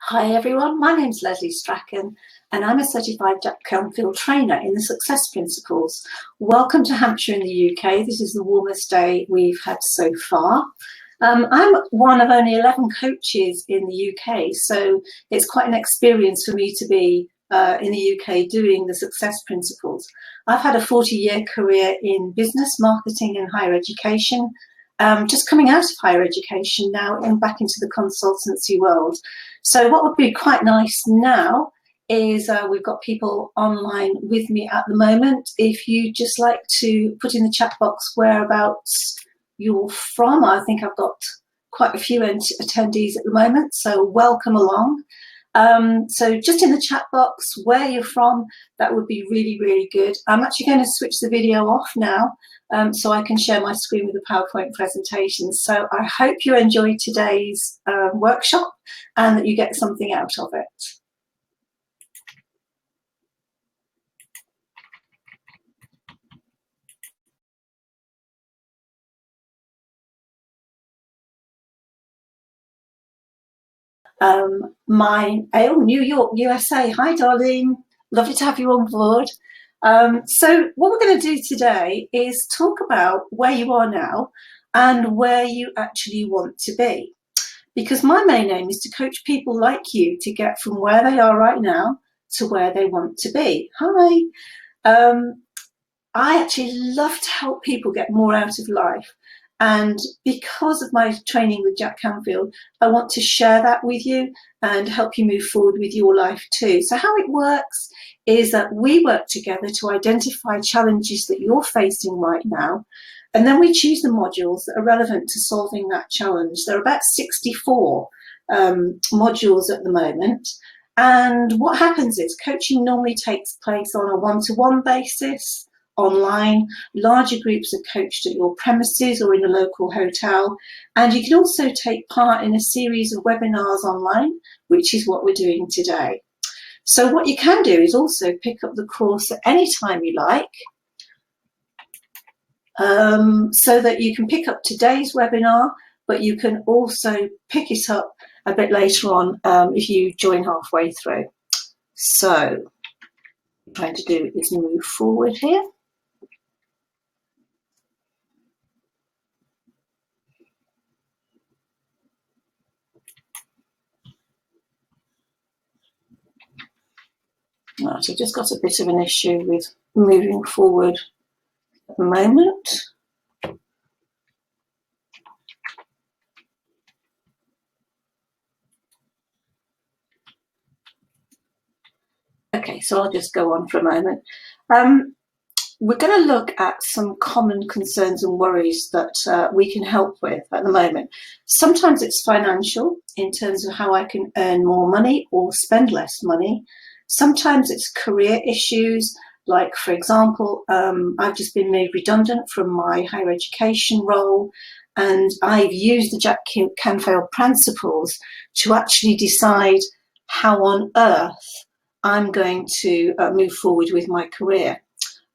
Hi everyone, my name's Lesley Strachan and I'm a certified Jack Canfield trainer in the Success Principles. Welcome to Hampshire in the UK. This is the warmest day we've had so far. I'm one of only 11 coaches in the UK, so it's quite an experience for me to be in the UK doing the Success Principles. I've had a 40-year career in business, marketing and higher education. Just coming out of higher education now and back into the consultancy world. So what would be quite nice now is we've got people online with me at the moment. If you just like to put in the chat box whereabouts you're from, I think I've got quite a few attendees at the moment, so welcome along. So just in the chat box where you're from, that would be really, really good. I'm actually going to switch the video off now so I can share my screen with the PowerPoint presentation. So I hope you enjoyed today's workshop and that you get something out of it. New York, USA. Hi, darling. Lovely to have you on board. So what we're going to do today is talk about where you are now and where you actually want to be. Because my main aim is to coach people like you to get from where they are right now to where they want to be. Hi. I actually love to help people get more out of life. And because of my training with Jack Canfield, I want to share that with you and help you move forward with your life too. So how it works is that we work together to identify challenges that you're facing right now. And then we choose the modules that are relevant to solving that challenge. There are about 64 modules at the moment. And what happens is coaching normally takes place on a one-to-one basis, online. Larger groups are coached at your premises or in a local hotel. And you can also take part in a series of webinars online, which is what we're doing today. So what you can do is also pick up the course at any time you like, so that you can pick up today's webinar, but you can also pick it up a bit later on if you join halfway through. So what I'm trying to do is move forward here. Right, I've just got a bit of an issue with moving forward at the moment. Okay, so I'll just go on for a moment. We're going to look at some common concerns and worries that we can help with at the moment. Sometimes it's financial in terms of how I can earn more money or spend less money. Sometimes it's career issues, like, for example, I've just been made redundant from my higher education role, and I've used the Jack Canfield principles to actually decide how on earth I'm going to move forward with my career.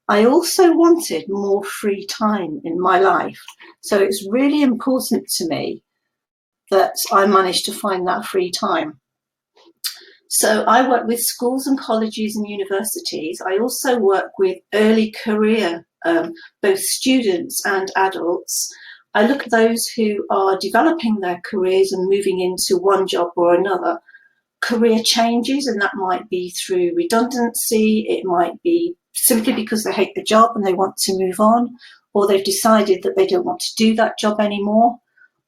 I also wanted more free time in my life. So it's really important to me that I managed to find that free time. So I work with schools and colleges and universities. I also work with early career, both students and adults. I look at those who are developing their careers and moving into one job or another. Career changes, and that might be through redundancy, it might be simply because they hate the job and they want to move on, or they've decided that they don't want to do that job anymore,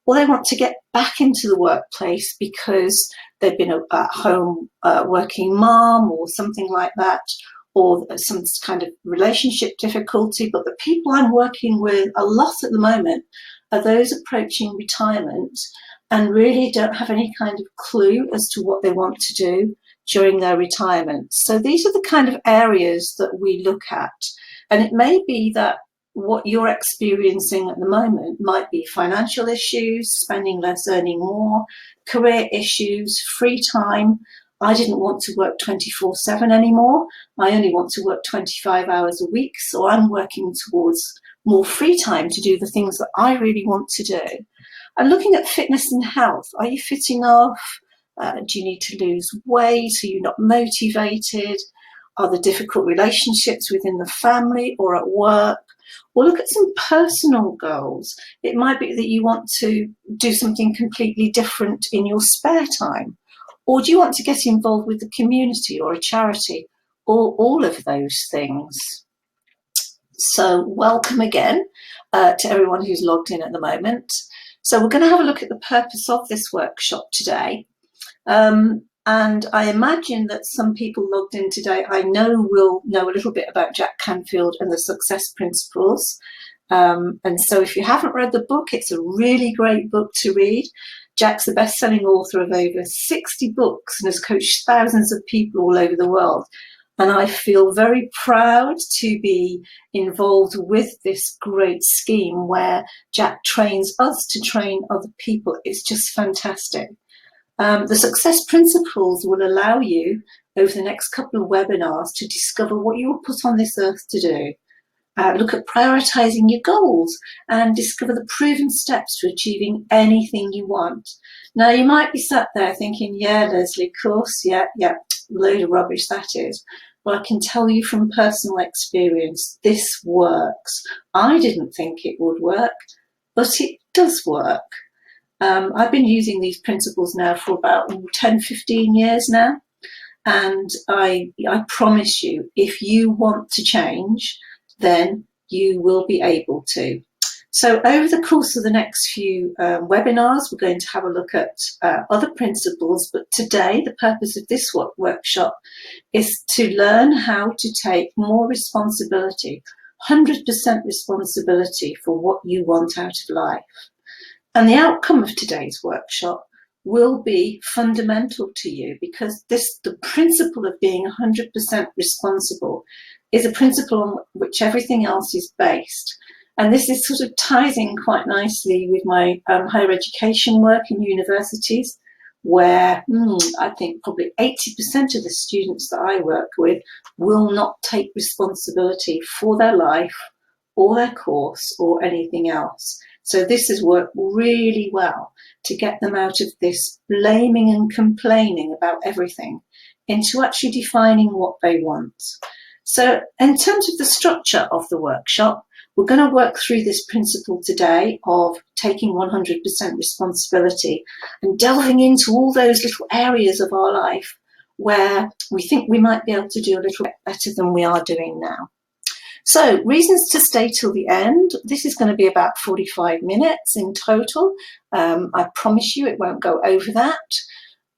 or they want to get back into the workplace because they've been at home working mom or something like that, or some kind of relationship difficulty. But the people I'm working with a lot at the moment are those approaching retirement and really don't have any kind of clue as to what they want to do during their retirement. So these are the kind of areas that we look at. And it may be that what you're experiencing at the moment might be financial issues, spending less, earning more, career issues, free time. I didn't want to work 24/7 anymore. I only want to work 25 hours a week. So I'm working towards more free time to do the things that I really want to do. And looking at fitness and health, are you fit enough? Do you need to lose weight? Are you not motivated? Are there difficult relationships within the family or at work? Or look at some personal goals. It might be that you want to do something completely different in your spare time. Or do you want to get involved with the community or a charity? Or all of those things. So welcome again to everyone who's logged in at the moment. So we're going to have a look at the purpose of this workshop today. And I imagine that some people logged in today I know will know a little bit about Jack Canfield and the success principles. And so if you haven't read the book, it's a really great book to read. Jack's the best-selling author of over 60 books and has coached thousands of people all over the world. And I feel very proud to be involved with this great scheme where Jack trains us to train other people. It's just fantastic. The success principles will allow you over the next couple of webinars to discover what you were put on this earth to do. Look at prioritizing your goals and discover the proven steps to achieving anything you want. Now, you might be sat there thinking, yeah, Lesley, of course, yeah, load of rubbish that is. But I can tell you from personal experience, this works. I didn't think it would work, but it does work. I've been using these principles now for about 10, 15 years now. And I promise you, if you want to change, then you will be able to. So over the course of the next few webinars, we're going to have a look at other principles. But today, the purpose of this workshop is to learn how to take more responsibility, 100% responsibility for what you want out of life. And the outcome of today's workshop will be fundamental to you because the principle of being 100% responsible is a principle on which everything else is based. And this is sort of ties in quite nicely with my higher education work in universities, where I think probably 80% of the students that I work with will not take responsibility for their life or their course or anything else. So this has worked really well to get them out of this blaming and complaining about everything into actually defining what they want. So in terms of the structure of the workshop, we're going to work through this principle today of taking 100% responsibility and delving into all those little areas of our life where we think we might be able to do a little bit better than we are doing now. So reasons to stay till the end. This is going to be about 45 minutes in total. I promise you it won't go over that.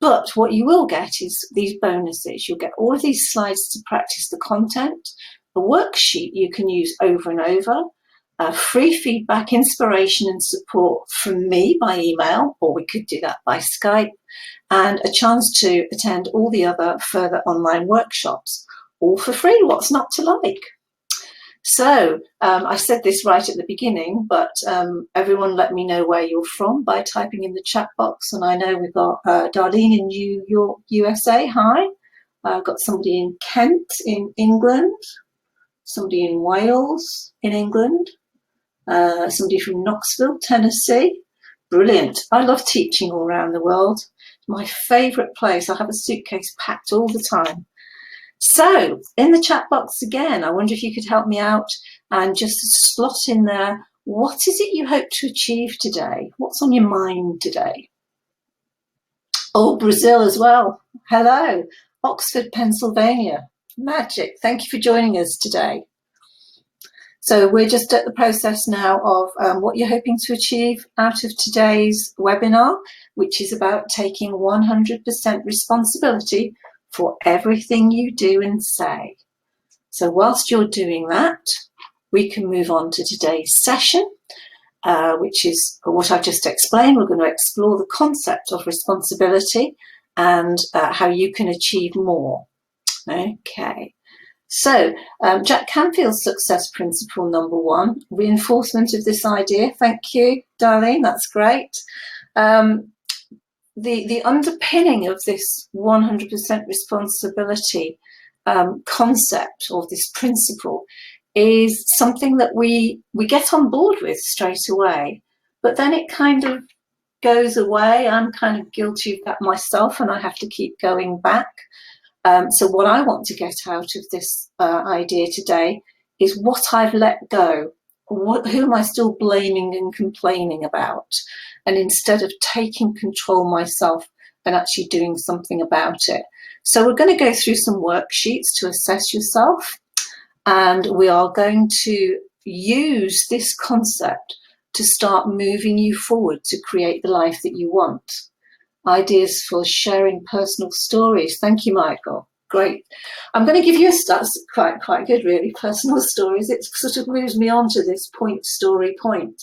But what you will get is these bonuses. You'll get all of these slides to practice the content, a worksheet you can use over and over, free feedback, inspiration and support from me by email, or we could do that by Skype, and a chance to attend all the other further online workshops, all for free. What's not to like? So I said this right at the beginning, but everyone let me know where you're from by typing in the chat box. And I know we've got Darlene in New York, USA. Hi. I've got somebody in Kent in England, somebody in Wales in England, somebody from Knoxville, Tennessee. Brilliant. I love teaching all around the world. My favourite place. I have a suitcase packed all the time. So in the chat box again, I wonder if you could help me out and just slot in there, what is it you hope to achieve today? What's on your mind today? Oh, Brazil as well. Hello, Oxford, Pennsylvania. Magic. Thank you for joining us today. So we're just at the process now of what you're hoping to achieve out of today's webinar, which is about taking 100% responsibility for everything you do and say. So whilst you're doing that, we can move on to today's session, which is what I've just explained. We're going to explore the concept of responsibility and how you can achieve more. Okay. So Jack Canfield's success principle number 1, reinforcement of this idea. Thank you, Darlene. That's great. The underpinning of this 100% responsibility concept or this principle is something that we get on board with straight away, but then it kind of goes away. I'm kind of guilty of that myself, and I have to keep going back. So what I want to get out of this idea today is what I've let go. Who am I still blaming and complaining about? And instead of taking control myself and actually doing something about it. So we're going to go through some worksheets to assess yourself. And we are going to use this concept to start moving you forward to create the life that you want. Ideas for sharing personal stories. Thank you, Michael. Great. I'm going to give you a start. Quite good, really. Personal stories. It sort of moves me on to this story point.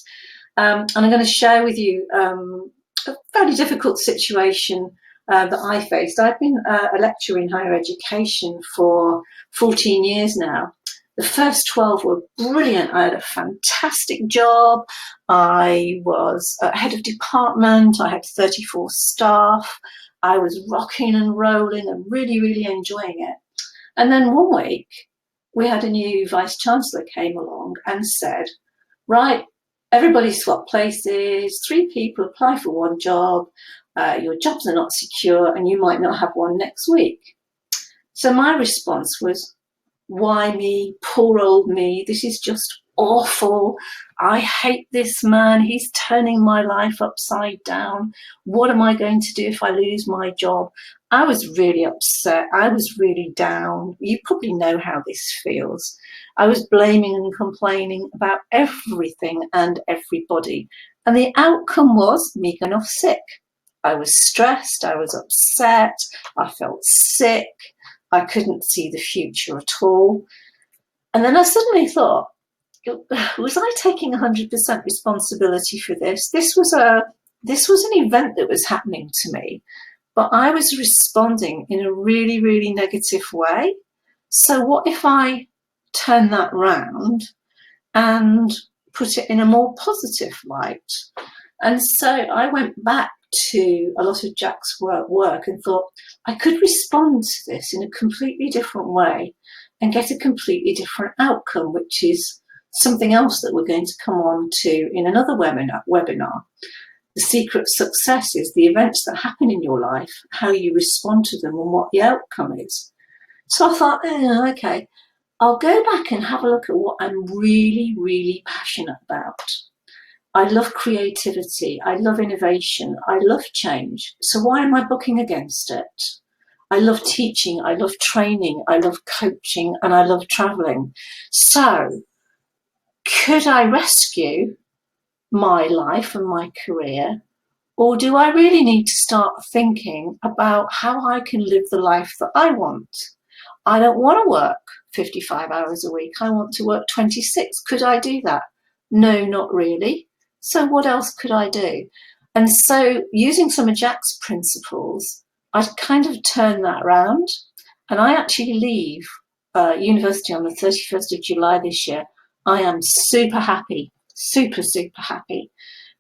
And I'm going to share with you a fairly difficult situation that I faced. I've been a lecturer in higher education for 14 years now. The first 12 were brilliant. I had a fantastic job. I was head of department. I had 34 staff. I was rocking and rolling and really, really enjoying it. And then one week, we had a new vice chancellor came along and said, right, everybody swap places, 3 people apply for one job, your jobs are not secure and you might not have one next week. So my response was, why me? Poor old me. This is just awful. I hate this man. He's turning my life upside down. What am I going to do if I lose my job? I was really upset. I was really down. You probably know how this feels. I was blaming and complaining about everything and everybody. And the outcome was me going off sick. I was stressed. I was upset. I felt sick. I couldn't see the future at all. And then I suddenly thought, was I taking 100% responsibility for this? This was an event that was happening to me, but I was responding in a really, really negative way. So what if I turn that round and put it in a more positive light? And so I went back to a lot of Jack's work and thought I could respond to this in a completely different way and get a completely different outcome, which is something else that we're going to come on to in another webinar. The secret of success is the events that happen in your life, how you respond to them and what the outcome is. So I thought, okay, I'll go back and have a look at what I'm really, really passionate about. I love creativity. I love innovation. I love change. So why am I booking against it? I love teaching. I love training. I love coaching and I love traveling. So could I rescue my life and my career? Or do I really need to start thinking about how I can live the life that I want? I don't want to work 55 hours a week. I want to work 26. Could I do that? No, not really. So what else could I do? And so using some of Jack's principles, I kind of turn that around and I actually leave university on the 31st of July this year. I am super happy, super, super happy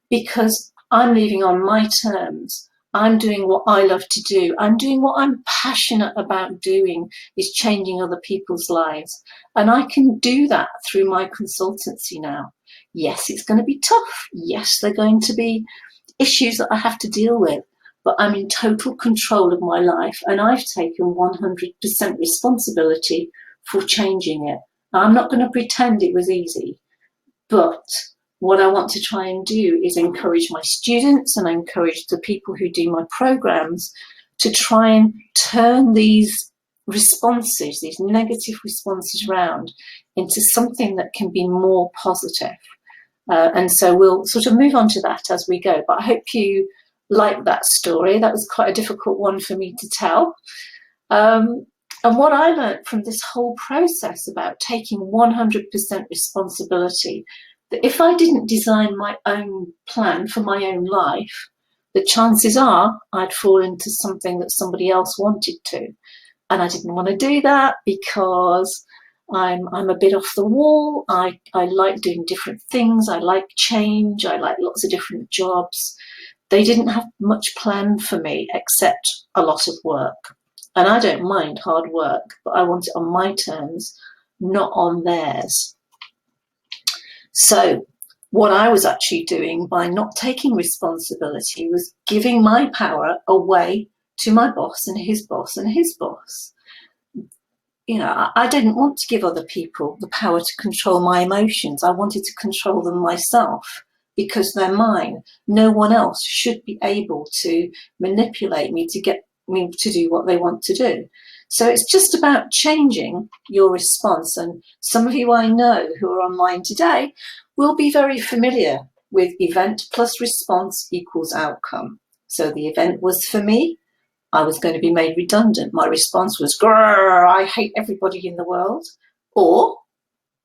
because I'm leaving on my terms. I'm doing what I love to do. I'm doing what I'm passionate about doing, is changing other people's lives. And I can do that through my consultancy now. Yes, it's going to be tough. Yes, there are going to be issues that I have to deal with, but I'm in total control of my life and I've taken 100% responsibility for changing it. I'm not going to pretend it was easy, but what I want to try and do is encourage my students and encourage the people who do my programs to try and turn these responses, these negative responses around into something that can be more positive. And so we'll sort of move on to that as we go. But I hope you like that story. That was quite a difficult one for me to tell. And what I learned from this whole process about taking 100% responsibility, that if I didn't design my own plan for my own life, the chances are I'd fall into something that somebody else wanted to. And I didn't want to do that because I'm a bit off the wall. I like doing different things. I like change. I like lots of different jobs. They didn't have much planned for me except a lot of work. And I don't mind hard work, but I want it on my terms, not on theirs. So What I was actually doing by not taking responsibility was giving my power away to my boss and his boss and his boss. You know, I didn't want to give other people the power to control my emotions. I wanted to control them myself because they're mine. No one else should be able to manipulate me to get me to do what they want to do. So it's just about changing your response. And some of you I know who are online today will be very familiar with event plus response equals outcome. So the event was for me. I was going to be made redundant. My response was, grrr, I hate everybody in the world. Or,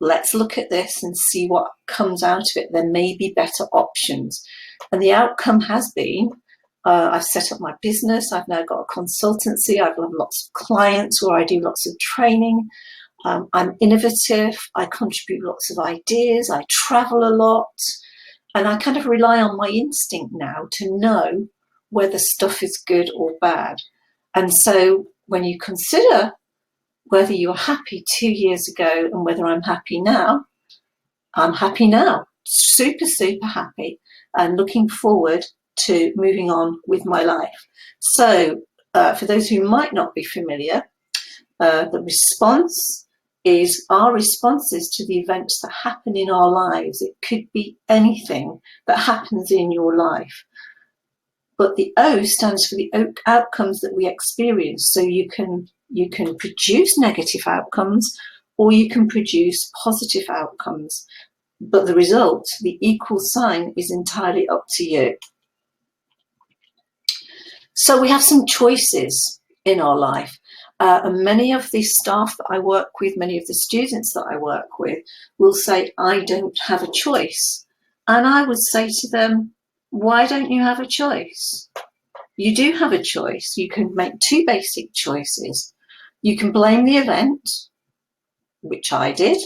let's look at this and see what comes out of it. There may be better options. And the outcome has been, I've set up my business. I've now got a consultancy. I've got lots of clients where I do lots of training. I'm innovative. I contribute lots of ideas. I travel a lot. And I kind of rely on my instinct now to know whether stuff is good or bad. And so when you consider whether you were happy 2 years ago and whether I'm happy now, I'm happy now. Super, super happy and looking forward to moving on with my life. So for those who might not be familiar, the response is our responses to the events that happen in our lives. It could be anything that happens in your life. But the O stands for the outcomes that we experience. So you can produce negative outcomes or you can produce positive outcomes. But the result, the equal sign, is entirely up to you. So we have some choices in our life. And many of the staff that I work with, many of the students that I work with will say, I don't have a choice. And I would say to them, why don't you have a choice? You do have a choice. You can make two basic choices. You can blame the event, which I did,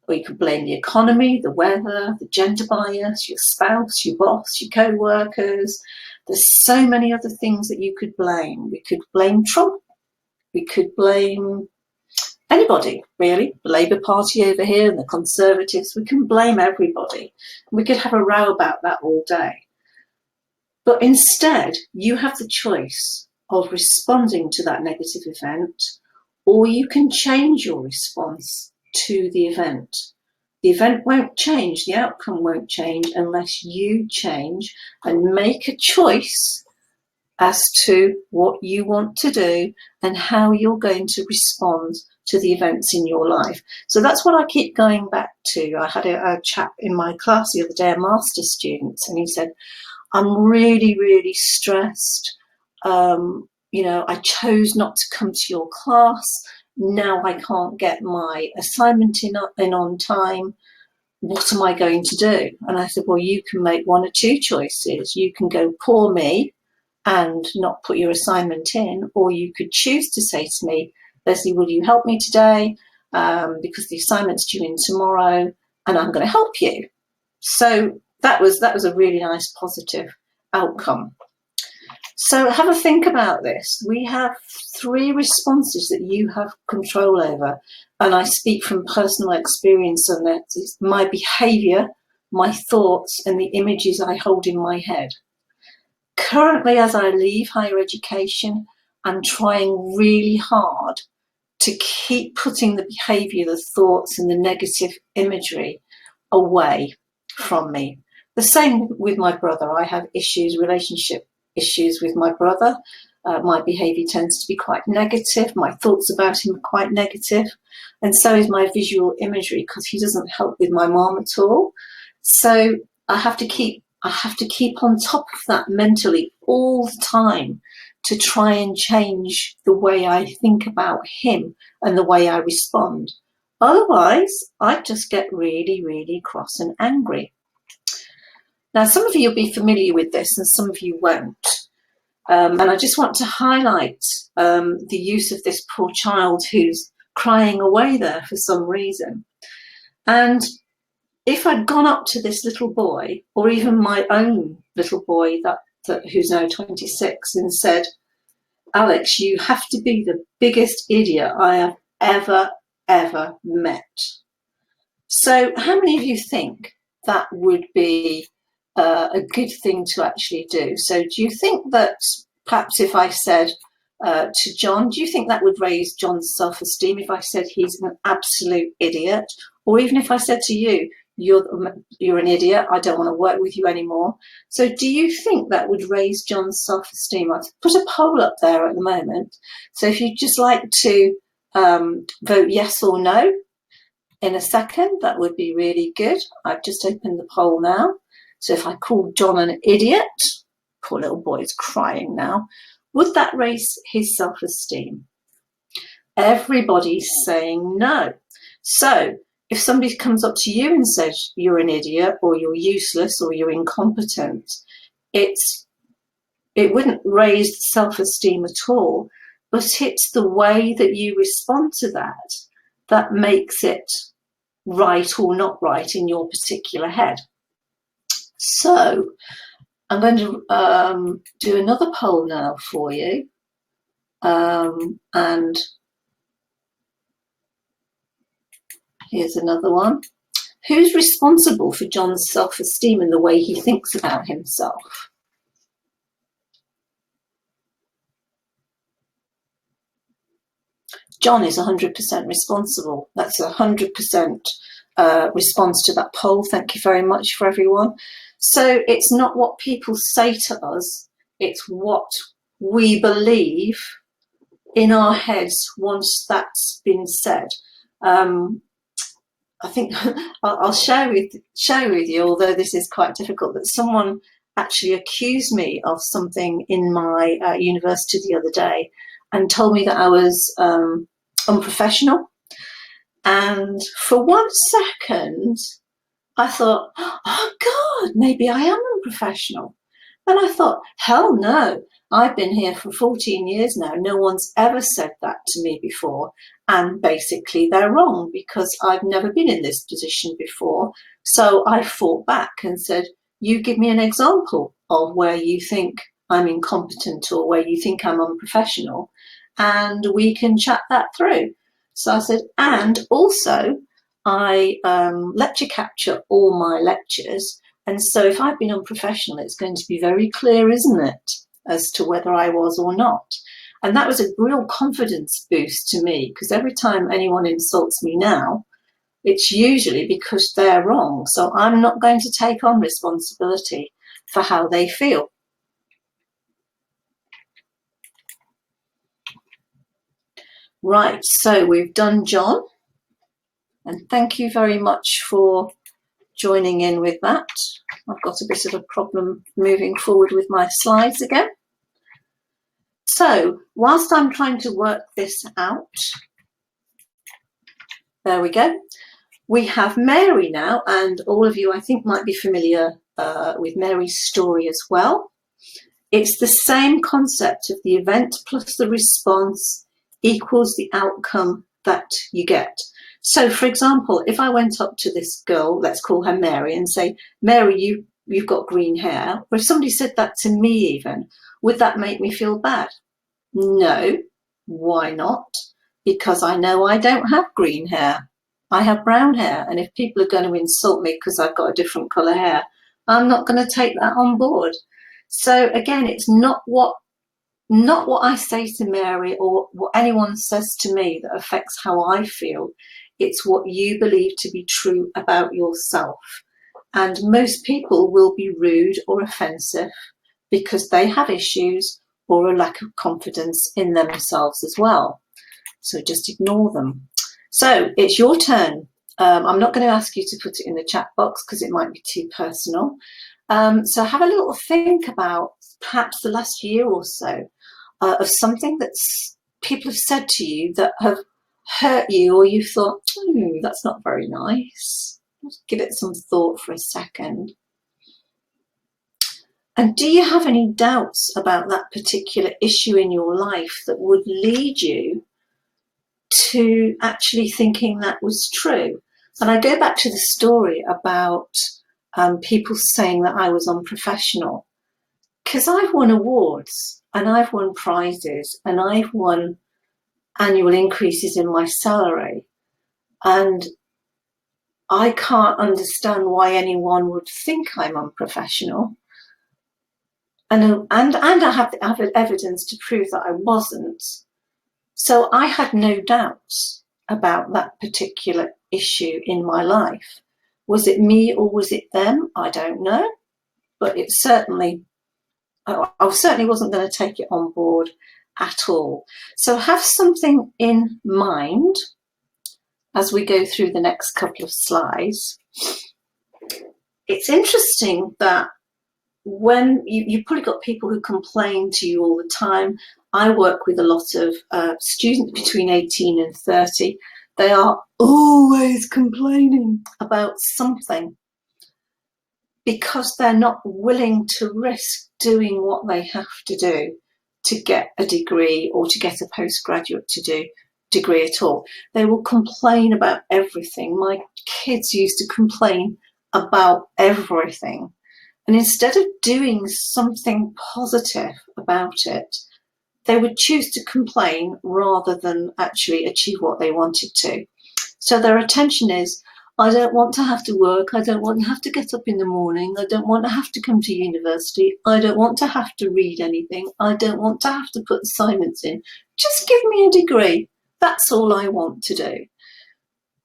or you can blame the economy, the weather, the gender bias, your spouse, your boss, your co-workers. There's so many other things that you could blame. We could blame Trump. We could blame anybody, really. The Labour Party over here and the Conservatives. We can blame everybody. We could have a row about that all day. But instead, you have the choice of responding to that negative event, or you can change your response to the event. The event won't change, the outcome won't change unless you change and make a choice as to what you want to do and how you're going to respond to the events in your life. So that's what I keep going back to. I had a chap in my class the other day, a master's student, and he said, I'm really, really stressed. I chose not to come to your class. Now I can't get my assignment in on time. What am I going to do? And I said, well, you can make one or two choices. You can go, poor me, and not put your assignment in, or you could choose to say to me, Lesley, will you help me today? Because the assignment's due in tomorrow, and I'm going to help you. So that was a really nice positive outcome. So have a think about this. We have 3 responses that you have control over. And I speak from personal experience on that. It's my behaviour, my thoughts, and the images I hold in my head. Currently, as I leave higher education, I'm trying really hard to keep putting the behaviour, the thoughts, and the negative imagery away from me. The same with my brother. I have relationship issues with my brother. My behaviour tends to be quite negative. My thoughts about him are quite negative. And so is my visual imagery, because he doesn't help with my mom at all. So I have to keep on top of that mentally all the time to try and change the way I think about him and the way I respond. Otherwise, I just get really, really cross and angry. Now, some of you will be familiar with this and some of you won't. And I just want to highlight the use of this poor child who's crying away there for some reason. And if I'd gone up to this little boy, or even my own little boy who's now 26, and said, Alex, you have to be the biggest idiot I have ever met. So how many of you think that would be a good thing to actually do. So do you think that perhaps if I said to John, do you think that would raise John's self-esteem if I said he's an absolute idiot? Or even if I said to you, you're an idiot, I don't want to work with you anymore. So do you think that would raise John's self-esteem? I've put a poll up there at the moment. So if you'd just like to vote yes or no in a second, that would be really good. I've just opened the poll now. So if I call John an idiot, poor little boy is crying now, would that raise his self-esteem? Everybody's saying no. So if somebody comes up to you and says you're an idiot or you're useless or you're incompetent, it wouldn't raise self-esteem at all, but it's the way that you respond to that that makes it right or not right in your particular head. So I'm going to do another poll now for you. And here's another one. Who's responsible for John's self-esteem and the way he thinks about himself? John is 100% responsible. That's 100% response to that poll. Thank you very much for everyone. So it's not what people say to us, it's what we believe in our heads once that's been said. I think I'll share with you, although this is quite difficult, that someone actually accused me of something in my university the other day and told me that I was unprofessional. And for 1 second, I thought, oh God, maybe I am unprofessional. And I thought, hell no, I've been here for 14 years now. No one's ever said that to me before. And basically they're wrong because I've never been in this position before. So I fought back and said, you give me an example of where you think I'm incompetent or where you think I'm unprofessional, and we can chat that through. So I said, and also I lecture capture all my lectures. And so if I've been unprofessional, it's going to be very clear, isn't it, as to whether I was or not. And that was a real confidence boost to me, because every time anyone insults me now, it's usually because they're wrong. So I'm not going to take on responsibility for how they feel. Right, so we've done John. And thank you very much for joining in with that. I've got a bit of a problem moving forward with my slides again. So whilst I'm trying to work this out, there we go. We have Mary now, and all of you I think might be familiar with Mary's story as well. It's the same concept of the event plus the response equals the outcome that you get. So for example, if I went up to this girl, let's call her Mary, and say, Mary, you've got green hair, or if somebody said that to me even, would that make me feel bad? No. Why not? Because I know I don't have green hair. I have brown hair, and if people are going to insult me because I've got a different colour hair, I'm not going to take that on board. So again, it's not what I say to Mary or what anyone says to me that affects how I feel. It's what you believe to be true about yourself. And most people will be rude or offensive because they have issues or a lack of confidence in themselves as well. So just ignore them. So it's your turn. I'm not going to ask you to put it in the chat box because it might be too personal. So have a little think about perhaps the last year or so of something that people have said to you that have hurt you, or you thought, that's not very nice. Let's give it some thought for a second. And do you have any doubts about that particular issue in your life that would lead you to actually thinking that was true? And I go back to the story about people saying that I was unprofessional, because I've won awards and I've won prizes and I've won annual increases in my salary. And I can't understand why anyone would think I'm unprofessional. And I have evidence to prove that I wasn't. So I had no doubts about that particular issue in my life. Was it me or was it them? I don't know. But I certainly wasn't going to take it on board at all. So have something in mind as we go through the next couple of slides. It's interesting that when you've probably got people who complain to you all the time. I work with a lot of students between 18 and 30. They are always complaining about something because they're not willing to risk doing what they have to do to get a degree or to get a postgraduate degree at all. They will complain about everything. My kids used to complain about everything. And instead of doing something positive about it, they would choose to complain rather than actually achieve what they wanted to. So their attention is, I don't want to have to work. I don't want to have to get up in the morning. I don't want to have to come to university. I don't want to have to read anything. I don't want to have to put assignments in. Just give me a degree. That's all I want to do.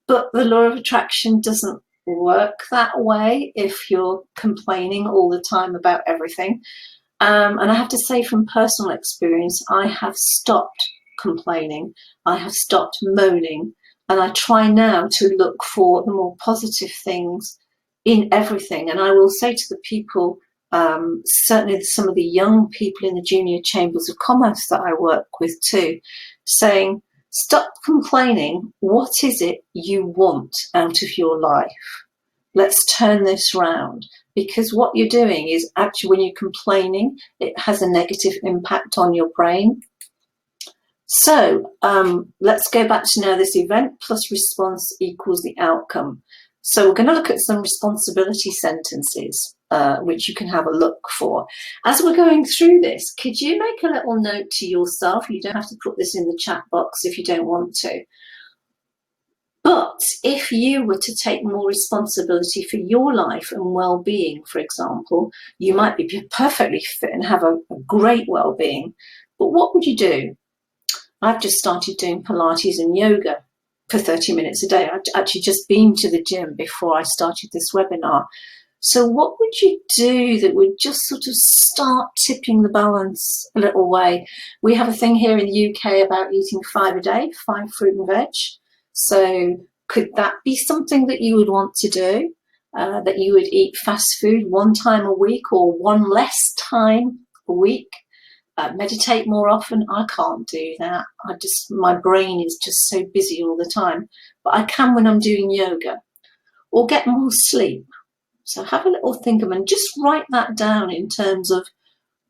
But the law of attraction doesn't work that way if you're complaining all the time about everything. And I have to say from personal experience, I have stopped complaining. I have stopped moaning. And I try now to look for the more positive things in everything. And I will say to the people, certainly some of the young people in the junior chambers of commerce that I work with too, saying, stop complaining. What is it you want out of your life? Let's turn this round, because what you're doing is actually, when you're complaining, it has a negative impact on your brain. So let's go back to now this event plus response equals the outcome. So we're going to look at some responsibility sentences, which you can have a look for. As we're going through this, could you make a little note to yourself? You don't have to put this in the chat box if you don't want to. But if you were to take more responsibility for your life and well-being, for example, you might be perfectly fit and have a great well-being. But what would you do? I've just started doing Pilates and yoga for 30 minutes a day. I'd actually just been to the gym before I started this webinar. So what would you do that would just sort of start tipping the balance a little way? We have a thing here in the UK about eating 5 a day, 5 fruit and veg. So could that be something that you would want to do? That you would eat fast food 1 time a week or 1 less time a week? Meditate more often. I can't do that. My brain is just so busy all the time. But I can when I'm doing yoga. Or get more sleep. So have a little think of it and just write that down in terms of,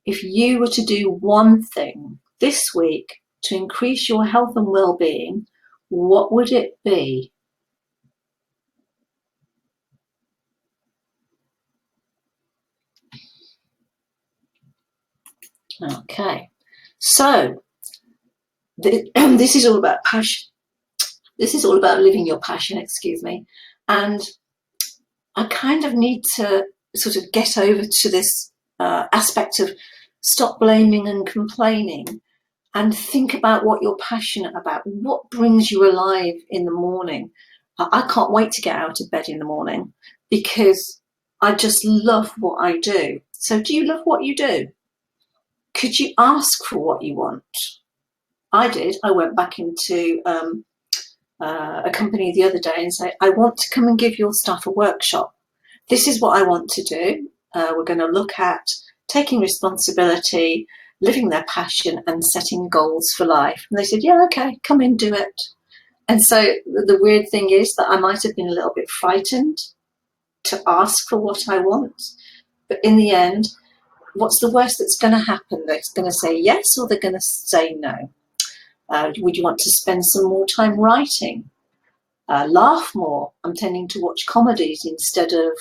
if you were to do one thing this week to increase your health and well-being, what would it be? Okay, so this is all about passion. This is all about living your passion, excuse me. And I kind of need to sort of get over to this aspect of stop blaming and complaining and think about what you're passionate about. What brings you alive in the morning? I can't wait to get out of bed in the morning because I just love what I do. So do you love what you do? Could you ask for what you want? I did. I went back into a company the other day and said, I want to come and give your staff a workshop. This is what I want to do. We're going to look at taking responsibility, living their passion and setting goals for life. And they said, yeah, okay, come in, do it. And so the weird thing is that I might have been a little bit frightened to ask for what I want. But in the end, what's the worst that's going to happen? They're going to say yes or they're going to say no. Would you want to spend some more time writing? Laugh more. I'm tending to watch comedies instead of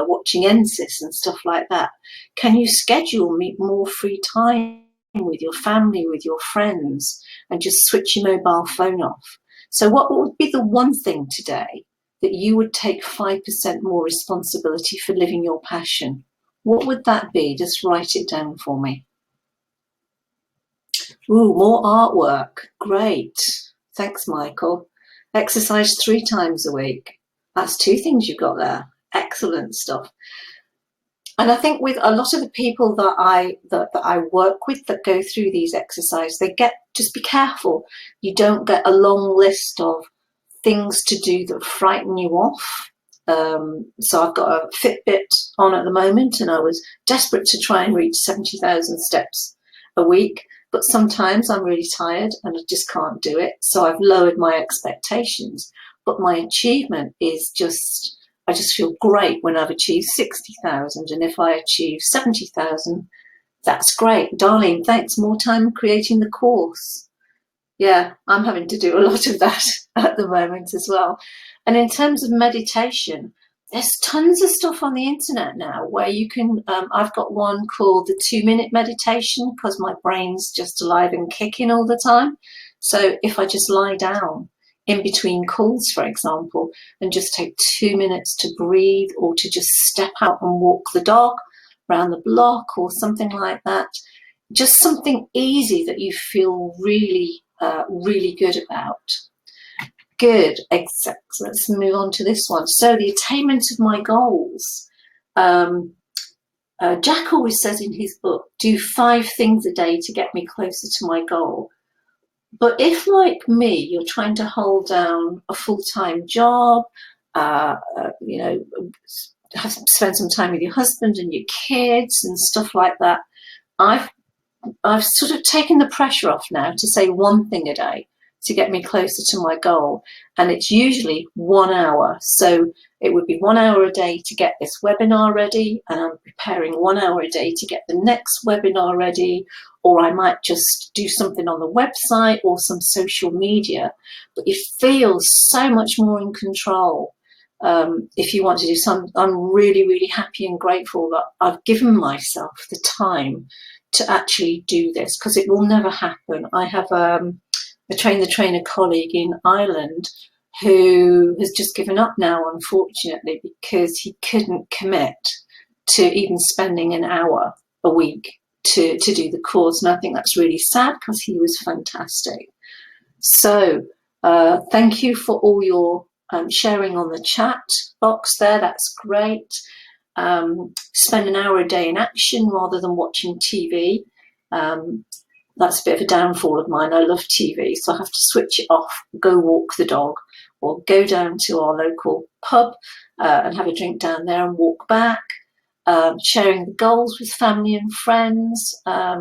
watching NSYS and stuff like that. Can you schedule more free time with your family, with your friends, and just switch your mobile phone off? So what would be the one thing today that you would take 5% more responsibility for living your passion, what would that be? Just write it down for me. Ooh, more artwork. Great. Thanks, Michael. Exercise 3 times a week. That's 2 things you've got there. Excellent stuff. And I think with a lot of the people that I work with that go through these exercises, just be careful. You don't get a long list of things to do that frighten you off. So I've got a Fitbit on at the moment, and I was desperate to try and reach 70,000 steps a week. But sometimes I'm really tired and I just can't do it. So I've lowered my expectations. But my achievement is I just feel great when I've achieved 60,000. And if I achieve 70,000, that's great. Darlene, thanks. More time creating the course. Yeah, I'm having to do a lot of that at the moment as well. And in terms of meditation, there's tons of stuff on the internet now where you can, I've got one called the 2-minute meditation because my brain's just alive and kicking all the time. So if I just lie down in between calls, for example, and just take 2 minutes to breathe or to just step out and walk the dog around the block or something like that, just something easy that you feel really, really good about. Good, exactly. Let's move on to this one. So the attainment of my goals. Jack always says in his book, do 5 things a day to get me closer to my goal. But if, like me, you're trying to hold down a full-time job, spend some time with your husband and your kids and stuff like that, I've sort of taken the pressure off now to say 1 thing a day to get me closer to my goal. And it's usually 1 hour. So it would be 1 hour a day to get this webinar ready. And I'm preparing 1 hour a day to get the next webinar ready. Or I might just do something on the website or some social media. But you feel so much more in control if you want to do something. I'm really, really happy and grateful that I've given myself the time to actually do this, because it will never happen. I have a train the trainer colleague in Ireland who has just given up now, unfortunately, because he couldn't commit to even spending an hour a week to do the course. And I think that's really sad because he was fantastic. So thank you for all your sharing on the chat box there. That's great. Spend an hour a day in action rather than watching TV. That's a bit of a downfall of mine. I love TV, so I have to switch it off, go walk the dog, or go down to our local pub and have a drink down there and walk back. Sharing the goals with family and friends. I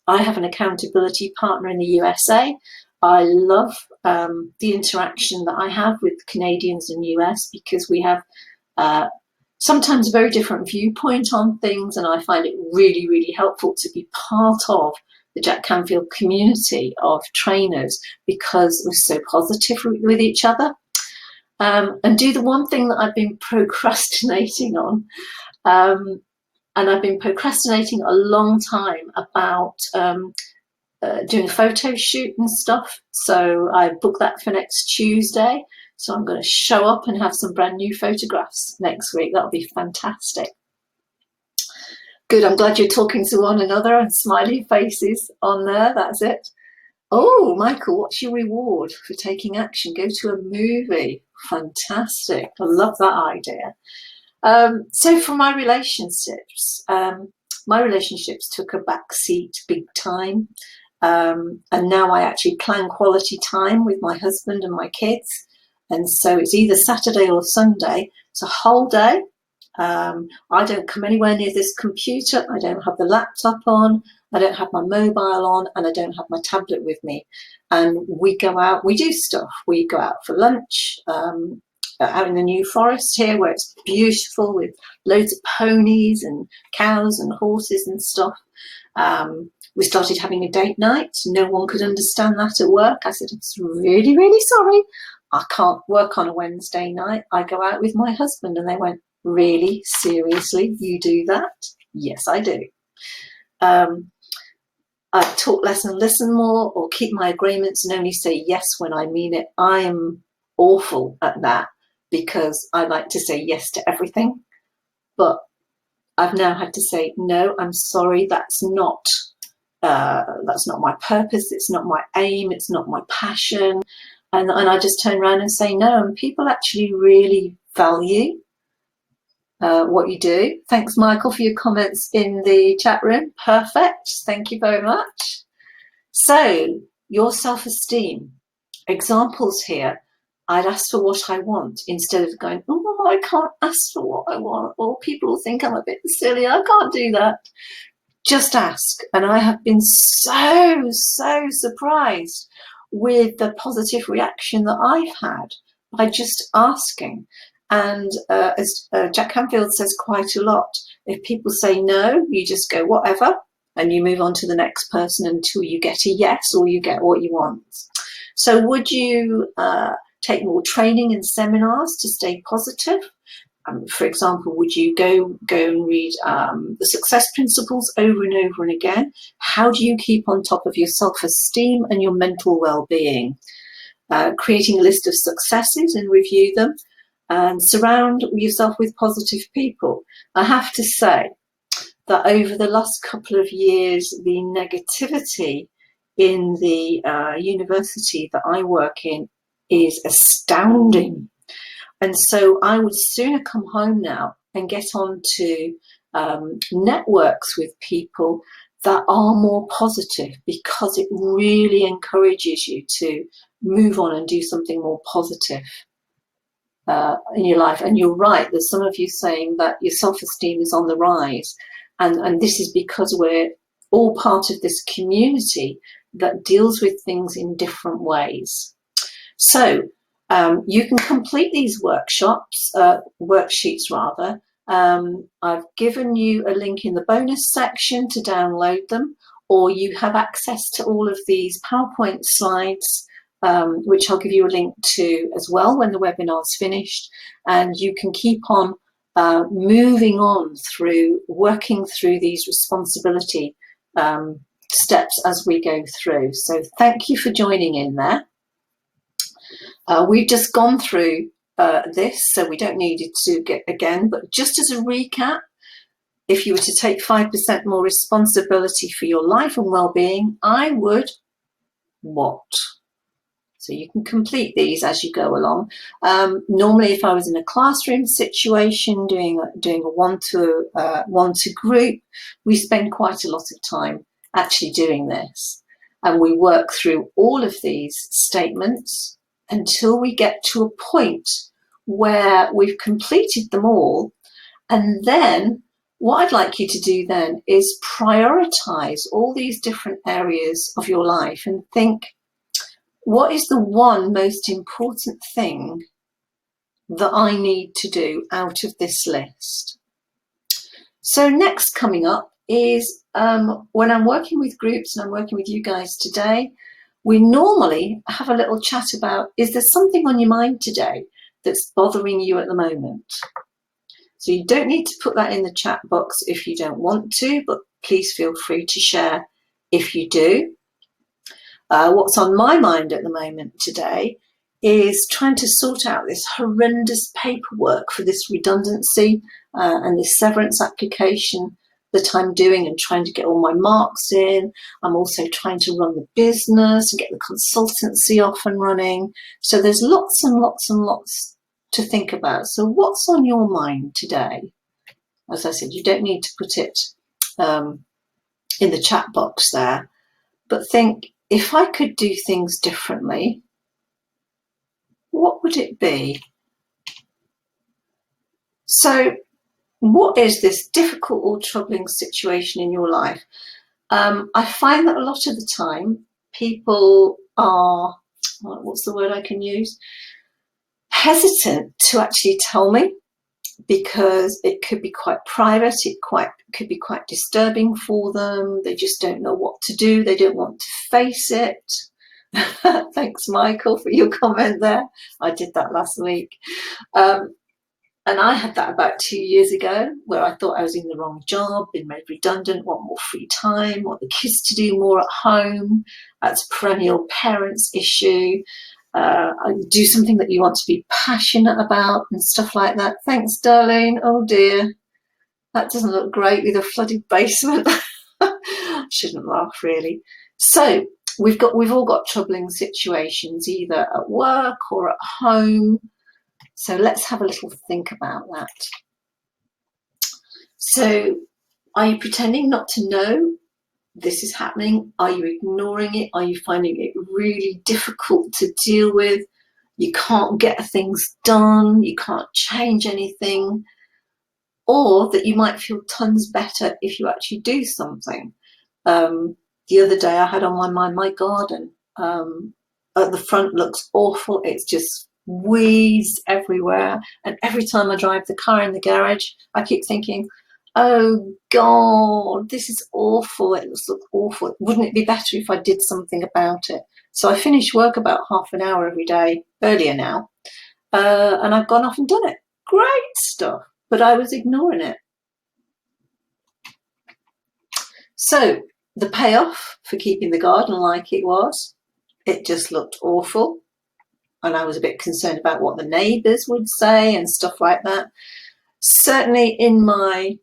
have an accountability partner in the USA. I love the interaction that I have with Canadians and US, because we have sometimes a very different viewpoint on things, and I find it really, really helpful to be part of the Jack Canfield community of trainers, because we're so positive with each other. And do the one thing that I've been procrastinating on, and I've been procrastinating a long time about doing a photo shoot and stuff. So I booked that for next Tuesday. So I'm going to show up and have some brand new photographs next week. That'll be fantastic. Good, I'm glad you're talking to one another and smiley faces on there. That's it. Oh, Michael, what's your reward for taking action? Go to a movie. Fantastic. I love that idea. So for my relationships took a back seat big time. And now I actually plan quality time with my husband and my kids. And so it's either Saturday or Sunday. It's a whole day. I don't come anywhere near this computer. I don't have the laptop on. I don't have my mobile on, and I don't have my tablet with me. And we go out, we do stuff. We go out for lunch, out in the New Forest here, where it's beautiful with loads of ponies and cows and horses and stuff. We started having a date night. No one could understand that at work. I said, I'm really, really sorry. I can't work on a Wednesday night. I go out with my husband. And they went, really? Seriously? You do that? Yes, I do. I talk less and listen more, or keep my agreements and only say yes when I mean it. I am awful at that, because I like to say yes to everything, but I've now had to say, no, I'm sorry, that's not my purpose, it's not my aim, it's not my passion. And I just turn around and say no, and people actually really value what you do. Thanks, Michael, for your comments in the chat room. Perfect. Thank you very much. So, your self-esteem. Examples here. I'd ask for what I want instead of going, oh, I can't ask for what I want, or people will think I'm a bit silly, I can't do that. Just ask. And I have been so surprised with the positive reaction that I've had by just asking. And as Jack Canfield says quite a lot, if people say no, you just go whatever, and you move on to the next person until you get a yes or you get what you want. So would you take more training and seminars to stay positive? For example, would you go and read the success principles over and over and again? How do you keep on top of your self-esteem and your mental well-being? Creating a list of successes and review them, and surround yourself with positive people. I have to say that over the last couple of years, the negativity in the university that I work in is astounding. And so I would sooner come home now and get on to networks with people that are more positive, because it really encourages you to move on and do something more positive in your life. And you're right, there's some of you saying that your self-esteem is on the rise. And this is because we're all part of this community that deals with things in different ways. So you can complete these worksheets rather. I've given you a link in the bonus section to download them, or you have access to all of these PowerPoint slides, which I'll give you a link to as well when the webinar's finished. And you can keep on moving on through working through these responsibility steps as we go through. So thank you for joining in there. We've just gone through this, so we don't need it to get again, but just as a recap, if you were to take 5% more responsibility for your life and well-being, I would what? So you can complete these as you go along. Normally, if I was in a classroom situation doing a one-to group, we spend quite a lot of time actually doing this, and we work through all of these statements until we get to a point where we've completed them all. And then what I'd like you to do then is prioritize all these different areas of your life and think, what is the one most important thing that I need to do out of this list? So next coming up is when I'm working with groups, and I'm working with you guys today, we normally have a little chat about, is there something on your mind today that's bothering you at the moment? So you don't need to put that in the chat box if you don't want to, but please feel free to share if you do. What's on my mind at the moment today is trying to sort out this horrendous paperwork for this redundancy and this severance application that I'm doing, and trying to get all my marks in. I'm also trying to run the business and get the consultancy off and running. So there's lots and lots and lots to think about. So what's on your mind today? As I said, you don't need to put it in the chat box there, but think, if I could do things differently, what would it be? So what is this difficult or troubling situation in your life? I find that a lot of the time people are, what's the word I can use? Hesitant to actually tell me, because it could be quite private, it could be quite disturbing for them. They just don't know what to do. They don't want to face it. Thanks, Michael, for your comment there. I did that last week. And I had that about 2 years ago, where I thought I was in the wrong job, been made redundant, want more free time, want the kids to do more at home. That's a perennial parents issue. Do something that you want to be passionate about and stuff like that. Thanks, darling. Oh dear, that doesn't look great with a flooded basement. Shouldn't laugh, really. So we've all got troubling situations, either at work or at home. So let's have a little think about that. So, are you pretending not to know this is happening? Are you ignoring it? Are you finding it really difficult to deal with? You can't get things done, you can't change anything, or that you might feel tons better if you actually do something. The other day I had on my mind my garden. At the front looks awful. It's just weeds everywhere. And every time I drive the car in the garage, I keep thinking, oh God, this is awful. It looks awful. Wouldn't it be better if I did something about it? So I finish work about half an hour every day, earlier now, and I've gone off and done it. Great stuff. But I was ignoring it. So the payoff for keeping the garden like it was, it just looked awful. And I was a bit concerned about what the neighbours would say and stuff like that. Certainly in my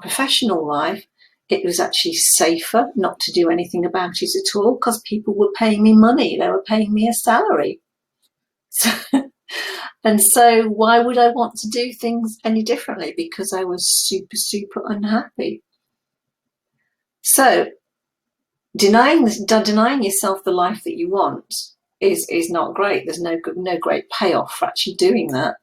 professional life, it was actually safer not to do anything about it at all, because people were paying me money. They were paying me a salary. And so why would I want to do things any differently? Because I was super, super unhappy. So denying yourself the life that you want is not great. There's no great payoff for actually doing that.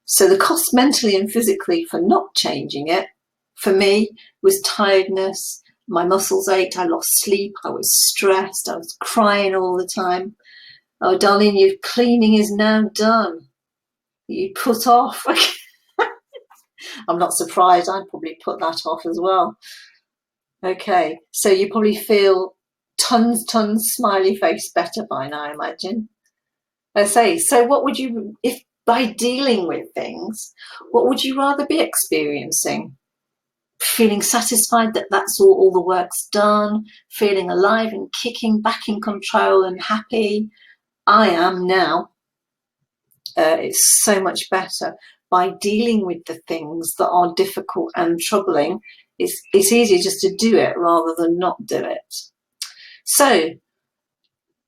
So the cost mentally and physically for not changing it, for me, was tiredness. My muscles ached. I lost sleep. I was stressed. I was crying all the time. Oh, darling, your cleaning is now done. You put off. I'm not surprised. I'd probably put that off as well. Okay, so you probably feel tons smiley face better by now, I imagine. I say, so what would you, if by dealing with things, what would you rather be experiencing? Feeling satisfied that that's all the work's done, feeling alive and kicking, back in control and happy? I am now. It's so much better. By dealing with the things that are difficult and troubling, it's easier just to do it rather than not do it. So,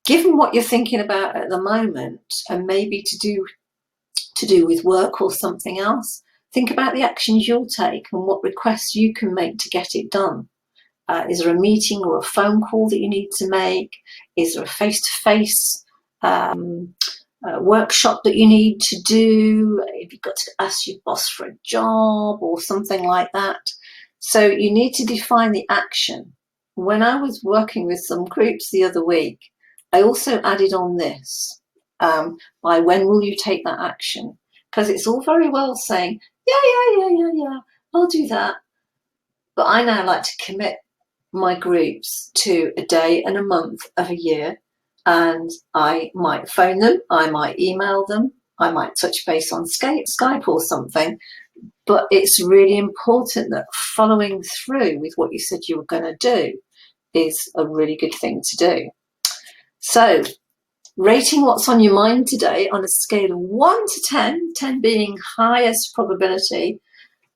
given what you're thinking about at the moment, and maybe to do with work or something else, think about the actions you'll take and what requests you can make to get it done. Is there a meeting or a phone call that you need to make? Is there a face-to-face workshop that you need to do? If you've got to ask your boss for a job or something like that. So you need to define the action. When I was working with some groups the other week, I also added on this, by when will you take that action? Because it's all very well saying, yeah, I'll do that. But I now like to commit my groups to a day and a month of a year. And I might phone them, I might email them, I might touch base on Skype or something. But it's really important that following through with what you said you were going to do is a really good thing to do. So, rating what's on your mind today on a scale of 1 to 10, 10 being highest probability,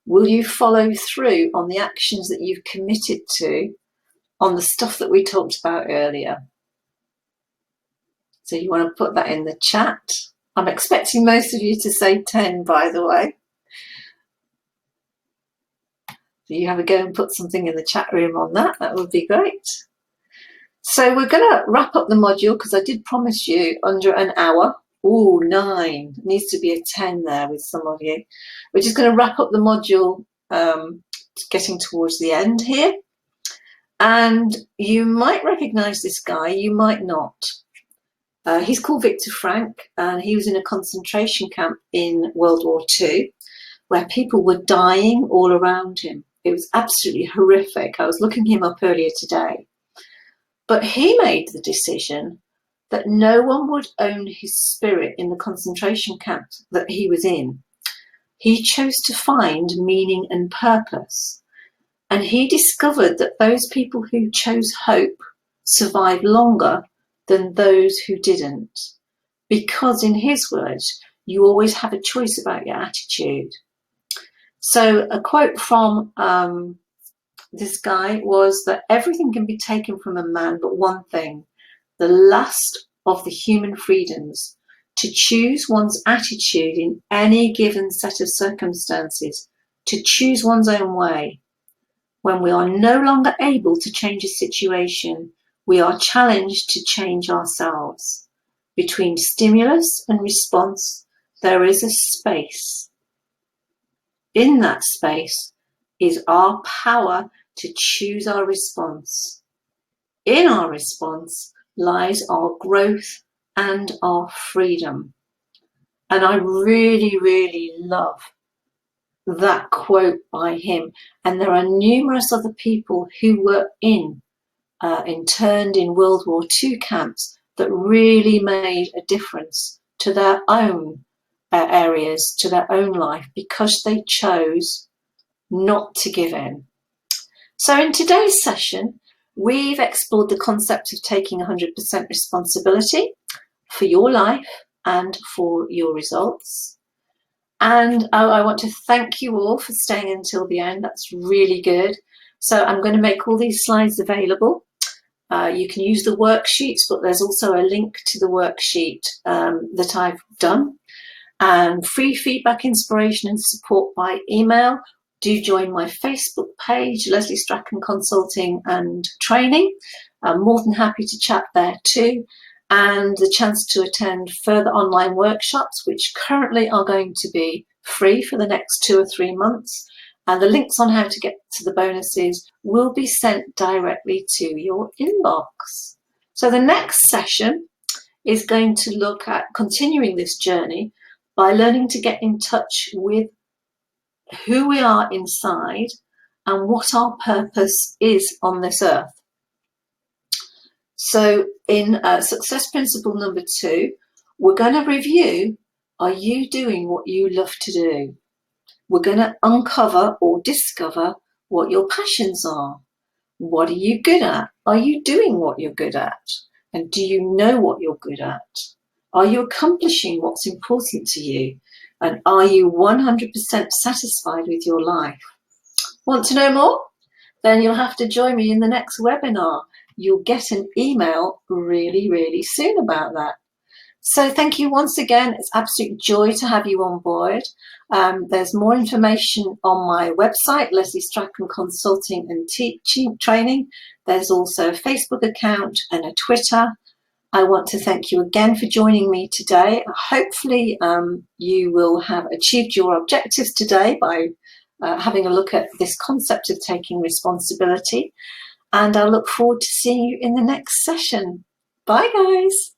will you follow through on the actions that you've committed to on the stuff that we talked about earlier? So you want to put that in the chat. I'm expecting most of you to say 10, by the way. So you have a go and put something in the chat room on that. That would be great. So we're going to wrap up the module because I did promise you under an hour. Ooh, 9. It needs to be a 10 there with some of you. We're just going to wrap up the module, getting towards the end here. And you might recognize this guy, you might not. He's called Viktor Frankl, and he was in a concentration camp in World War II where people were dying all around him. It was absolutely horrific. I was looking him up earlier today. But he made the decision that no one would own his spirit in the concentration camp that he was in. He chose to find meaning and purpose. And he discovered that those people who chose hope survived longer than those who didn't. Because in his words, you always have a choice about your attitude. So a quote from this guy was that everything can be taken from a man but one thing, the last of the human freedoms, to choose one's attitude in any given set of circumstances, to choose one's own way. When we are no longer able to change a situation, we are challenged to change ourselves. Between stimulus and response, there is a space. In that space is our power to choose our response. In our response lies our growth and our freedom. And I really, really love that quote by him. And there are numerous other people who were interned in World War II camps that really made a difference to their own areas, to their own life, because they chose not to give in. So in today's session, we've explored the concept of taking 100% responsibility for your life and for your results. And I want to thank you all for staying until the end. That's really good. So I'm going to make all these slides available. You can use the worksheets, but there's also a link to the worksheet that I've done. And free feedback, inspiration and support by email. Do join my Facebook page, Lesley Strachan Consulting and Training. I'm more than happy to chat there too. And the chance to attend further online workshops, which currently are going to be free for the next 2 or 3 months. And the links on how to get to the bonuses will be sent directly to your inbox. So the next session is going to look at continuing this journey by learning to get in touch with who we are inside and what our purpose is on this earth. So in success principle number 2, we're going to review, are you doing what you love to do? We're going to uncover or discover what your passions are. What are you good at? Are you doing what you're good at? And do you know what you're good at? Are you accomplishing what's important to you? And are you 100% satisfied with your life? Want to know more? Then you'll have to join me in the next webinar. You'll get an email really, really soon about that. So thank you once again. It's absolute joy to have you on board. There's more information on my website, Lesley Strachan Consulting and Teaching Training. There's also a Facebook account and a Twitter. I want to thank you again for joining me today. Hopefully you will have achieved your objectives today by having a look at this concept of taking responsibility. And I look forward to seeing you in the next session. Bye, guys.